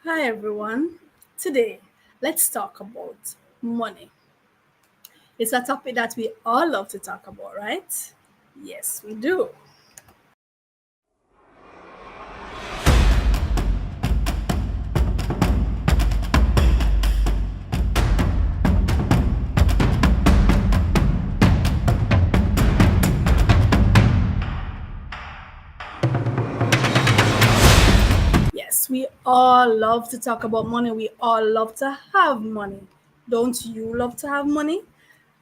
Hi everyone. Today, let's talk about money. It's a topic that we all love to talk about, right? Yes, we do. Yes, we all love to talk about money. We all love to have money. Don't you love to have money?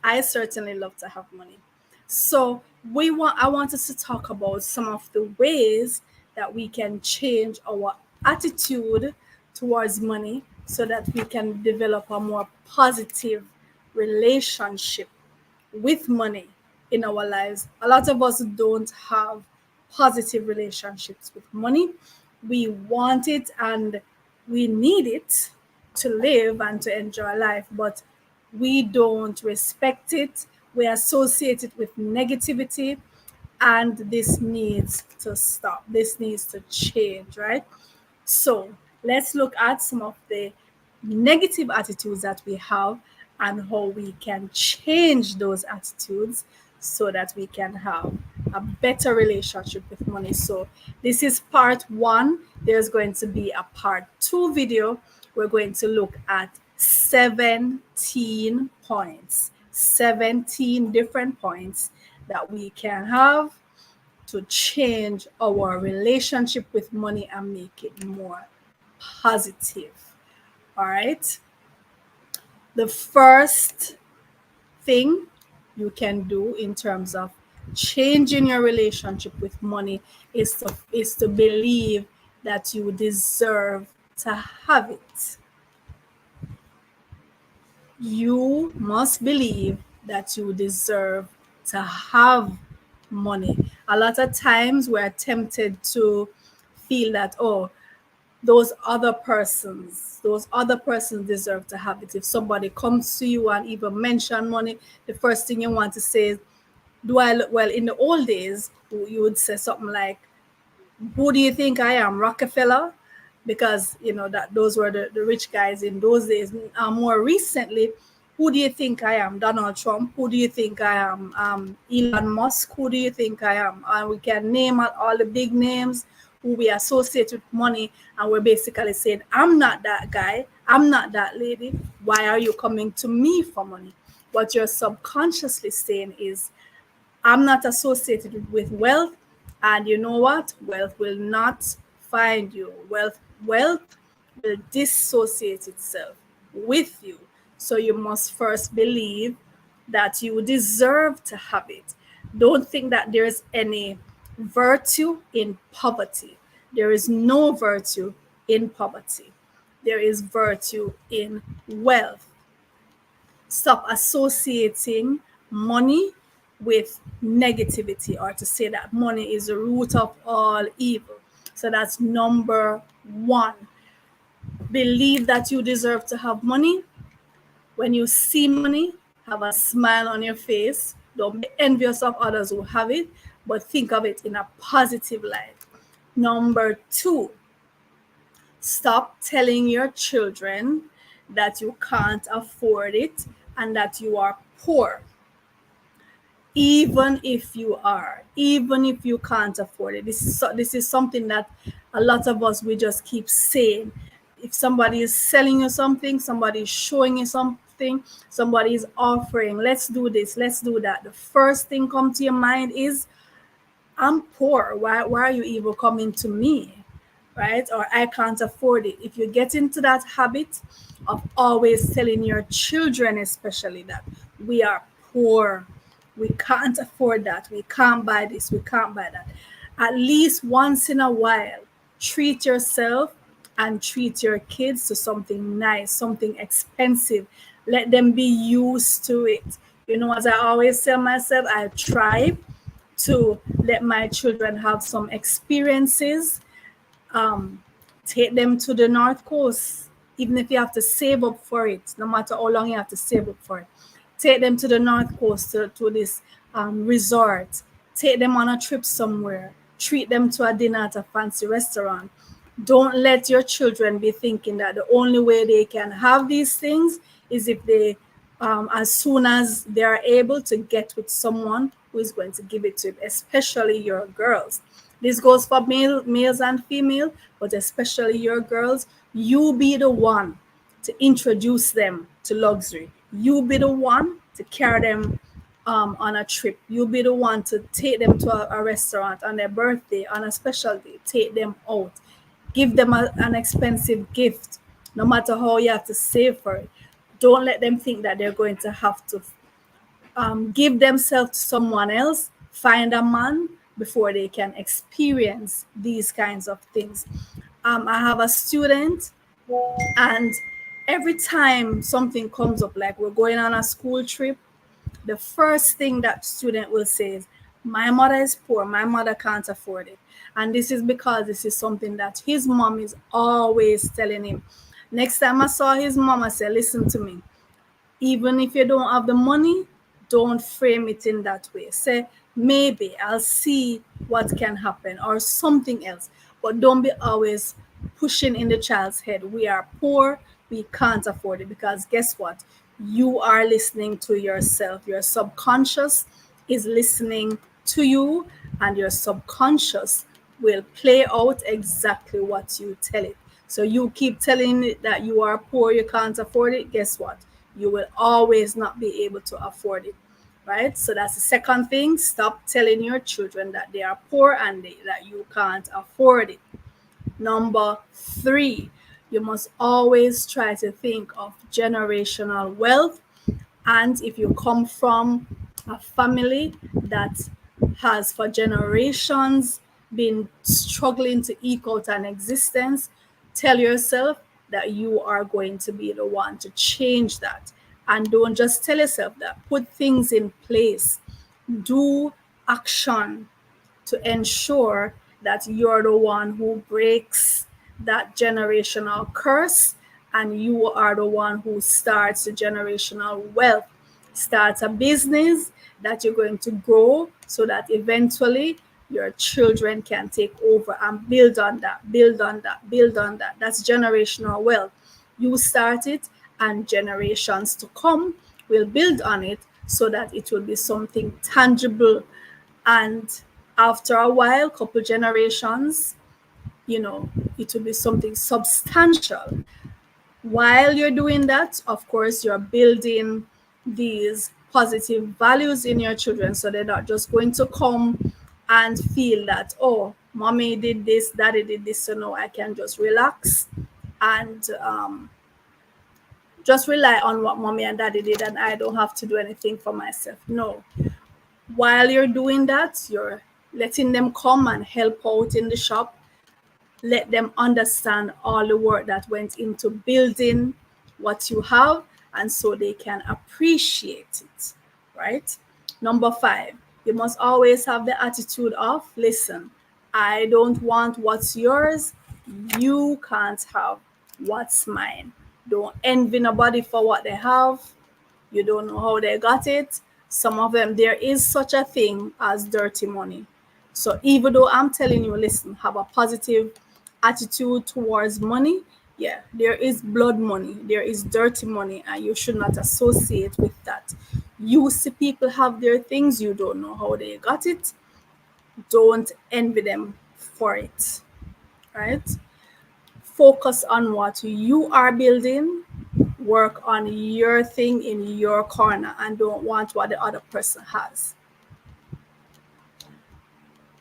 I certainly love to have money. So, I want us to talk about some of the ways that we can change our attitude towards money so that we can develop a more positive relationship with money in our lives. A lot of us don't have positive relationships with money. We want it and we need it to live and to enjoy life, but we don't respect it. We associate it with negativity, and this needs to stop. This needs to change, right? So let's look at some of the negative attitudes that we have and how we can change those attitudes so that we can have a better relationship with money. So this is part one. There's going to be a part two video. We're going to look at 17 points, 17 different points that we can have to change our relationship with money and make it more positive. All right. The first thing you can do in terms of changing your relationship with money is to believe that you deserve to have it. You must believe that you deserve to have money. A lot of times we're tempted to feel that, oh, those other persons deserve to have it. If somebody comes to you and even mention money, the first thing you want to say is, do I look well? In the old days, you would say something like, who do you think I am, Rockefeller? Because you know that those were the rich guys in those days. More recently, who do you think I am, Donald Trump? Who do you think I am, Elon Musk? Who do you think I am? And we can name all the big names who we associate with money, and we're basically saying, I'm not that guy, I'm not that lady. Why are you coming to me for money? What you're subconsciously saying is, I'm not associated with wealth, and you know what? Wealth will not find you. Wealth will dissociate itself with you. So you must first believe that you deserve to have it. Don't think that there's any virtue in poverty. There is no virtue in poverty. There is virtue in wealth. Stop associating money with negativity, or to say that money is the root of all evil. So that's number one. Believe that you deserve to have money. When you see money, have a smile on your face. Don't be envious of others who have it, but think of it in a positive light. Number two, stop telling your children that you can't afford it and that you are poor. Even if you can't afford it, this is something that a lot of us, we just keep saying. If somebody is selling you something, somebody is showing you something, somebody is offering, let's do this, let's do that, the first thing come to your mind is, I'm poor, why are you even coming to me, right? Or I can't afford it. If you get into that habit of always telling your children, especially, that we are poor, we can't afford that, we can't buy this, we can't buy that, at least once in a while, treat yourself and treat your kids to something nice, something expensive. Let them be used to it. You know, as I always tell myself, I try to let my children have some experiences. um, Take them to the North Coast, even if you have to save up for it, no matter how long you have to save up for it. Take them to the North Coast, to this resort. Take them on a trip somewhere. Treat them to a dinner at a fancy restaurant. Don't let your children be thinking that the only way they can have these things is if they, as soon as they are able to get with someone who is going to give it to them, especially your girls. This goes for males and female, but especially your girls. You be the one to introduce them to luxury. You be the one to carry them on a trip. You be the one to take them to a restaurant on their birthday, on a special day. Take them out. Give them an expensive gift, no matter how you have to save for it. Don't let them think that they're going to have to give themselves to someone else, find a man before they can experience these kinds of things. I have a student, and every time something comes up, like we're going on a school trip, the first thing that student will say is, my mother is poor, my mother can't afford it. And this is because this is something that his mom is always telling him. Next time I saw his mom, I said, listen to me, even if you don't have the money, don't frame it in that way. Say, maybe I'll see what can happen or something else. But don't be always pushing in the child's head, we are poor, we can't afford it. Because guess what? You are listening to yourself. Your subconscious is listening to you, and your subconscious will play out exactly what you tell it. So you keep telling it that you are poor, you can't afford it. Guess what? You will always not be able to afford it, right? So that's the second thing. Stop telling your children that they are poor and that you can't afford it. Number 3, you must always try to think of generational wealth. And if you come from a family that has for generations been struggling to eke out an existence, tell yourself that you are going to be the one to change that. And don't just tell yourself that, put things in place, do action to ensure that you're the one who breaks that generational curse, and you are the one who starts the generational wealth. Start a business that you're going to grow so that eventually your children can take over and build on that, build on that, build on that. That's generational wealth. You start it, and generations to come will build on it so that it will be something tangible. And after a while, couple generations, it will be something substantial. While you're doing that, of course, you're building these positive values in your children, so they're not just going to come and feel that, oh, mommy did this, daddy did this, so no, I can just relax and just rely on what mommy and daddy did, and I don't have to do anything for myself. No. While you're doing that, you're letting them come and help out in the shop. Let them understand all the work that went into building what you have, and so they can appreciate it, right? Number 5, you must always have the attitude of, listen, I don't want what's yours. You can't have what's mine. Don't envy nobody for what they have. You don't know how they got it. Some of them, there is such a thing as dirty money. So even though I'm telling you, listen, have a positive attitude towards money, yeah, there is blood money, there is dirty money, and you should not associate with that. You see people have their things, you don't know how they got it. Don't envy them for it, right? Focus on what you are building, work on your thing in your corner, and don't want what the other person has.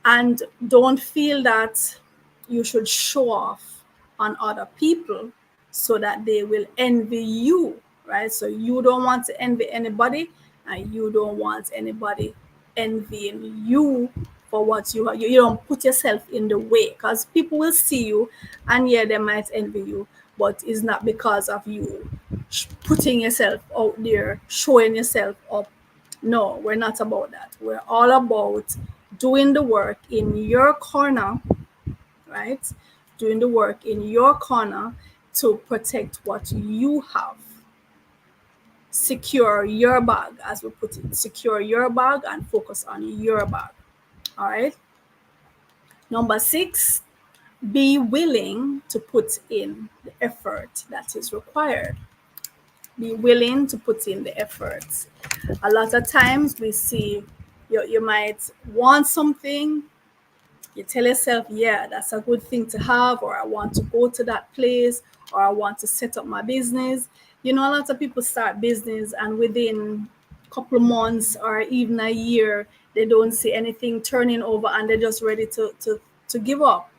And don't feel that you should show off on other people so that they will envy you, right? So you don't want to envy anybody, and you don't want anybody envying you for what you have. You don't put yourself in the way, because people will see you, and yeah, they might envy you, but it's not because of you putting yourself out there, showing yourself up. No, we're not about that. We're all about doing the work in your corner, right? Doing the work in your corner to protect what you have. Secure your bag, as we put it. Secure your bag and focus on your bag. All right. Number 6, Be willing to put in the effort that is required. Be willing to put in the effort. A lot of times we see you might want something, you tell yourself, yeah, that's a good thing to have, or I want to go to that place, or I want to set up my business. You know, a lot of people start business and within a couple of months or even a year, they don't see anything turning over and they're just ready to give up.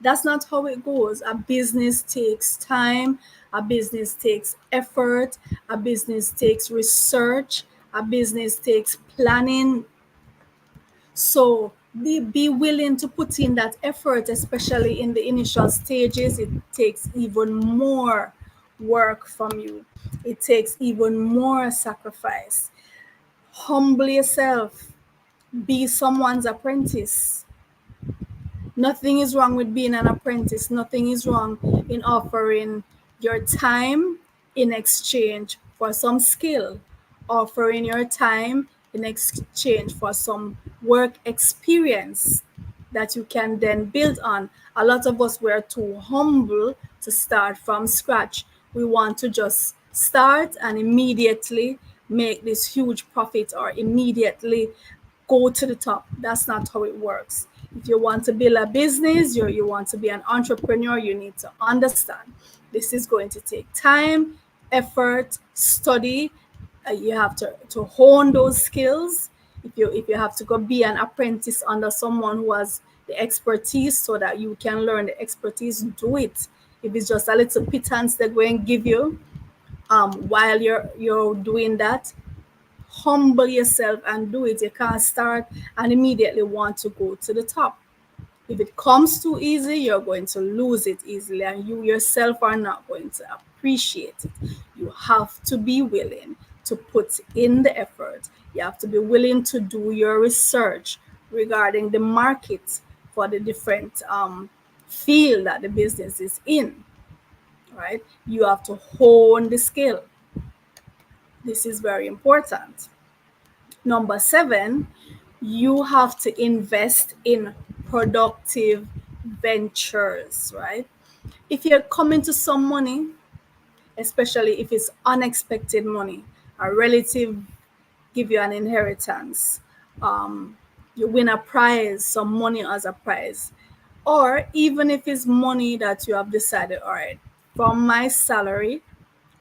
That's not how it goes. A business takes time, a business takes effort, a business takes research, a business takes planning. So be willing to put in that effort, especially in the initial stages. It takes even more work from you, it takes even more sacrifice. Humble yourself, be someone's apprentice. Nothing is wrong with being an apprentice. Nothing is wrong in offering your time in exchange for some skill, offering your time in exchange for some work experience that you can then build on. A lot of us were too humble to start from scratch. We want to just start and immediately make this huge profit or immediately go to the top. That's not how it works. If you want to build a business, you want to be an entrepreneur, you need to understand this is going to take time, effort, study. You have to hone those skills. If you have to go be an apprentice under someone who has the expertise so that you can learn the expertise, do it. If it's just a little pittance they're going to give you while you're doing that, humble yourself and do it. You can't start and immediately want to go to the top. If it comes too easy, you're going to lose it easily, and you yourself are not going to appreciate it. You have to be willing to put in the effort. You have to be willing to do your research regarding the market for the different field that the business is in. Right? You have to hone the skill. This is very important. Number 7, you have to invest in productive ventures, right? If you're coming to some money, especially if it's unexpected money, a relative give you an inheritance, you win a prize, some money as a prize, or even if it's money that you have decided, all right, from my salary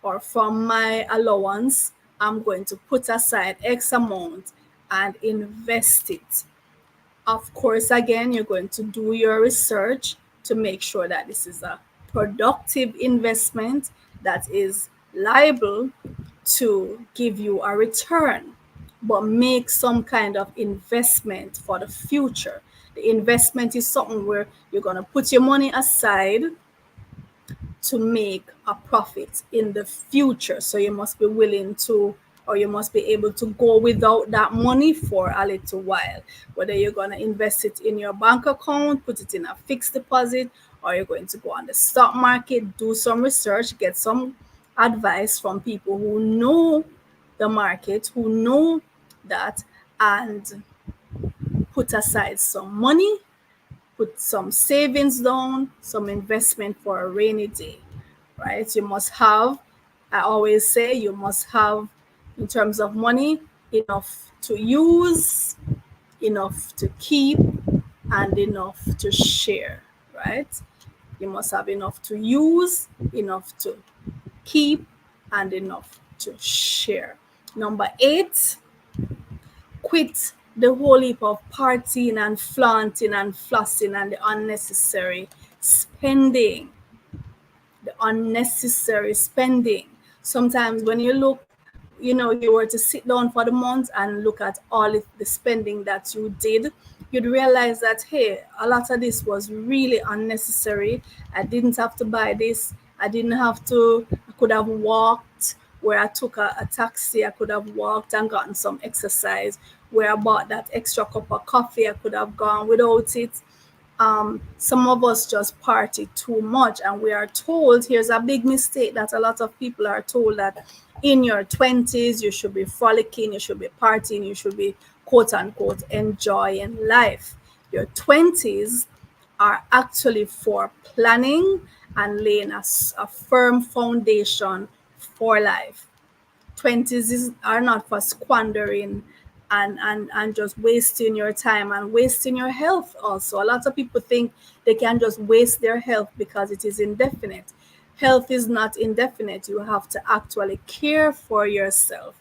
or from my allowance, I'm going to put aside X amount and invest it. Of course, again, you're going to do your research to make sure that this is a productive investment that is liable to give you a return, but make some kind of investment for the future. The investment is something where you're going to put your money aside to make a profit in the future. So you must be willing to, or you must be able to go without that money for a little while. Whether you're going to invest it in your bank account, put it in a fixed deposit, or you're going to go on the stock market, do some research, get some advice from people who know the market, who know that, and put aside some money, put some savings down, some investment for a rainy day, right? You must have, I always say, you must have, in terms of money, enough to use, enough to keep, and enough to share, right? You must have enough to use, enough to keep, and enough to share. Number 8, quit the whole heap of partying and flaunting and flossing and the unnecessary spending. The unnecessary spending. Sometimes when you look, you were to sit down for the month and look at all the spending that you did, you'd realize that, hey, a lot of this was really unnecessary. I didn't have to buy this. I didn't have to, I could have walked. Where I took a taxi, I could have walked and gotten some exercise. Where I bought that extra cup of coffee, I could have gone without it. Some of us just party too much, and we are told, here's a big mistake that a lot of people are told, that in your 20s you should be frolicking, you should be partying, you should be quote unquote enjoying life. Your 20s are actually for planning and laying a firm foundation for life. 20s are not for squandering and just wasting your time and wasting your health also. A lot of people think they can just waste their health because it is indefinite. Health is not indefinite. You have to actually care for yourself.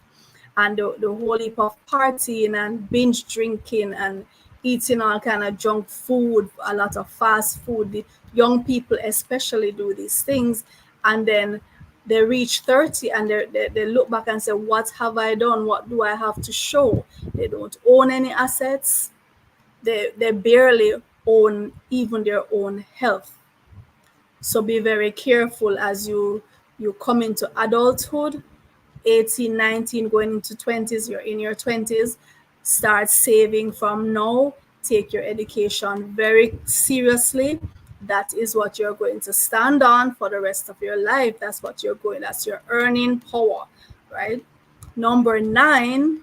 And the whole heap of partying and binge drinking and eating all kind of junk food, a lot of fast food. The young people especially do these things, and then they reach 30 and they look back and say, what have I done? What do I have to show? They don't own any assets. They barely own even their own health. So be very careful as you come into adulthood. 18, 19, going into 20s, you're in your 20s. Start saving from now. Take your education very seriously. That is what you're going to stand on for the rest of your life. That's your earning power, right? Number 9,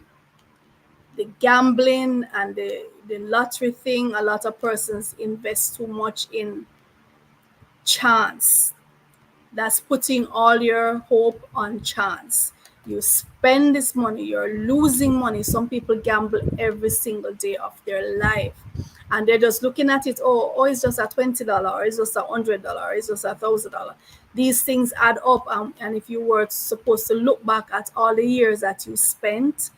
the gambling and the lottery thing. A lot of persons invest too much in chance. That's putting all your hope on chance. You spend this money, you're losing money. Some people gamble every single day of their life. And they're just looking at it, it's just a $20, or it's just $100, or it's just $1,000. These things add up. And if you were supposed to look back at all the years that you spent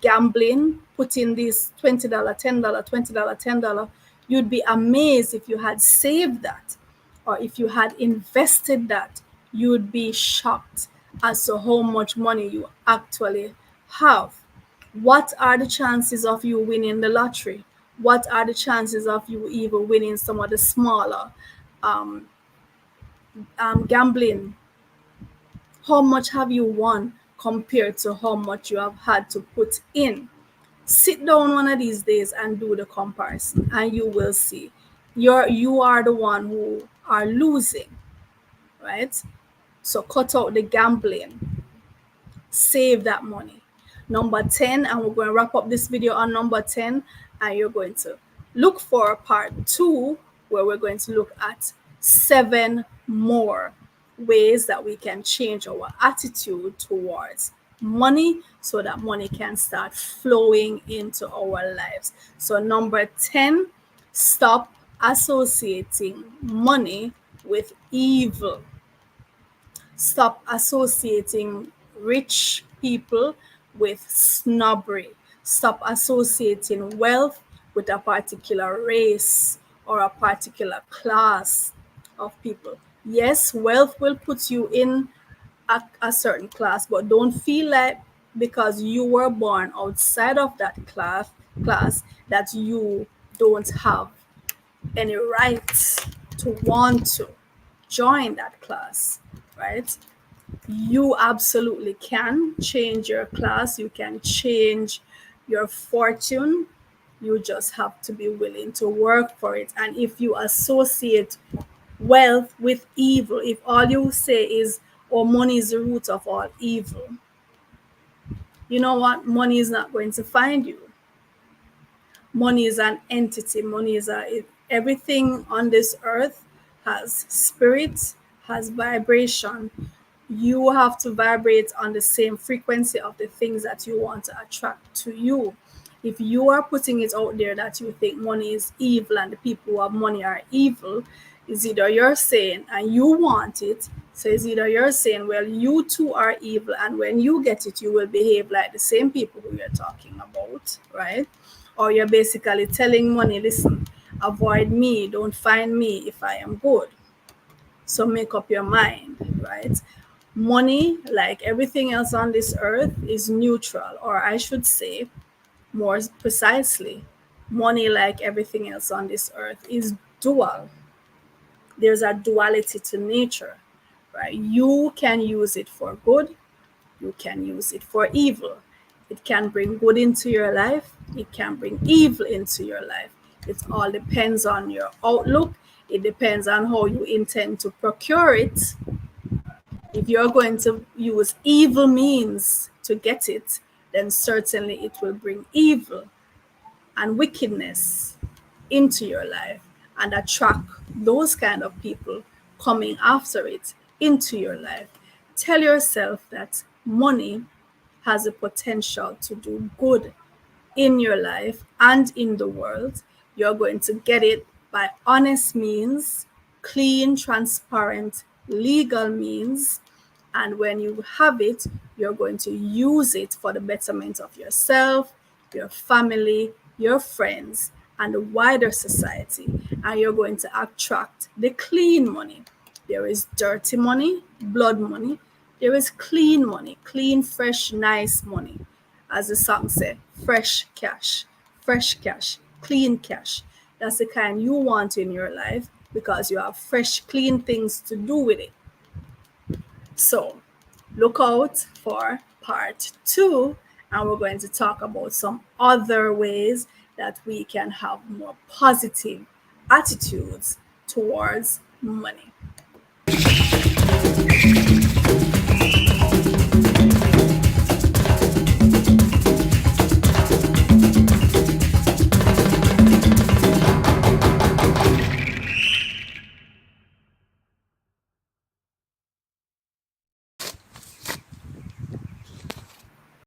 gambling, putting these $20, $10, $20, $10, you'd be amazed if you had saved that, or if you had invested that. You would be shocked as to how much money you actually have. What are the chances of you winning the lottery? What are the chances of you even winning some of the smaller gambling? How much have you won compared to how much you have had to put in? Sit down one of these days and do the comparison, and you will see you are the one who are losing, right? So cut out the gambling, save that money. Number 10, and we're going to wrap up this video on number 10, and you're going to look for part 2, where we're going to look at 7 more ways that we can change our attitude towards money so that money can start flowing into our lives. So number 10, stop associating money with evil. Stop associating rich people with snobbery. Stop associating wealth with a particular race or a particular class of people. Yes, wealth will put you in a certain class, but don't feel like because you were born outside of that class that you don't have any right to want to join that class, right? You absolutely can change your class. You can change your fortune. You just have to be willing to work for it. And if you associate wealth with evil, if all you say is, oh, money is the root of all evil, you know what? Money is not going to find you. Money is an entity. Everything on this earth has spirit, has vibration. You have to vibrate on the same frequency of the things that you want to attract to you. If you are putting it out there that you think money is evil and the people who have money are evil, it's either you're saying and you want it, so it's either you're saying, well, you too are evil, and when you get it, you will behave like the same people who you're talking about, right? Or you're basically telling money, listen, avoid me, don't find me if I am good. So make up your mind, right? Money, like everything else on this earth, is neutral, or I should say, more precisely, money, like everything else on this earth, is dual. There's a duality to nature, right? You can use it for good, you can use it for evil. It can bring good into your life, it can bring evil into your life. It all depends on your outlook. It depends on how you intend to procure it. If you're going to use evil means to get it, then certainly it will bring evil and wickedness into your life. and attract those kind of people coming after it into your life. Tell yourself that money has the potential to do good in your life and in the world. You're going to get it by honest means, clean, transparent, legal means. And when you have it, you're going to use it for the betterment of yourself, your family, your friends, and the wider society. And you're going to attract the clean money. There is dirty money, blood money. There is clean money, clean, fresh, nice money. As the song said, fresh cash, clean cash. That's the kind you want in your life because you have fresh, clean things to do with it. So look out for part 2, and we're going to talk about some other ways that we can have more positive attitudes towards money.